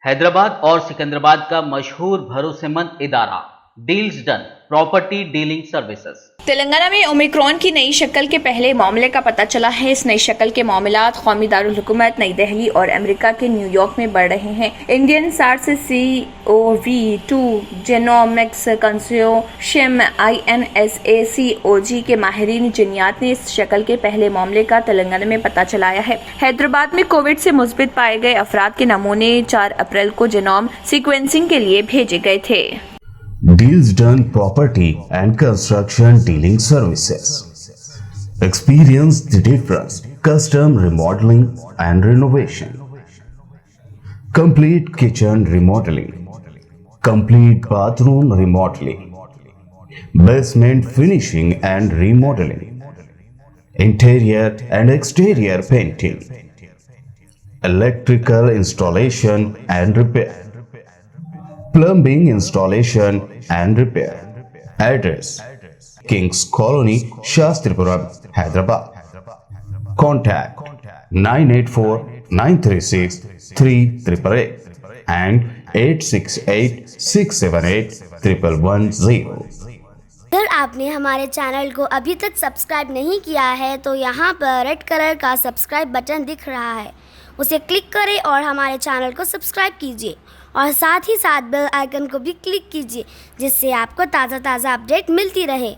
हैदराबाद और सिकंदराबाद का मशहूर भरोसेमंद इदारा deals done property dealing services. Telangana में ओमिक्रॉन की नई शक्ल के पहले मामले का पता चला है। इस नई शक्ल के मामलात कौमी दारुल हुकूमत नई दिल्ली और अमेरिका के न्यूयॉर्क में बढ़ रहे हैं। Indian SARS-CoV-2 genomics consortium INSACOG के माहिरीन जिन्यात ने इस शक्ल के पहले मामले का तेलंगाना में पता चलाया है। हैदराबाद में कोविड से मुस्बित पाए गए अफराद के नमूने 4 अप्रैल को जेनोम सीक्वेंसिंग के लिए भेजे गए थे। Deals Done Property and Construction Dealing Services. Experience the difference. Custom remodeling and renovation. Complete kitchen remodeling. Complete bathroom remodeling. Basement finishing and remodeling. Interior and exterior painting. Electrical installation and repair. Plumbing installation and repair. Address: Kings Colony, Shastripuram, Hyderabad. Contact 984-936-3888 and 868-678-1110. अगर आपने हमारे channel को अभी तक subscribe नहीं किया है तो यहाँ पर रेड कलर का सब्सक्राइब बटन दिख रहा है, उसे क्लिक करें और हमारे चैनल को सब्सक्राइब कीजिए और साथ ही साथ बेल आइकन को भी क्लिक कीजिए, जिससे आपको ताज़ा अपडेट मिलती रहे।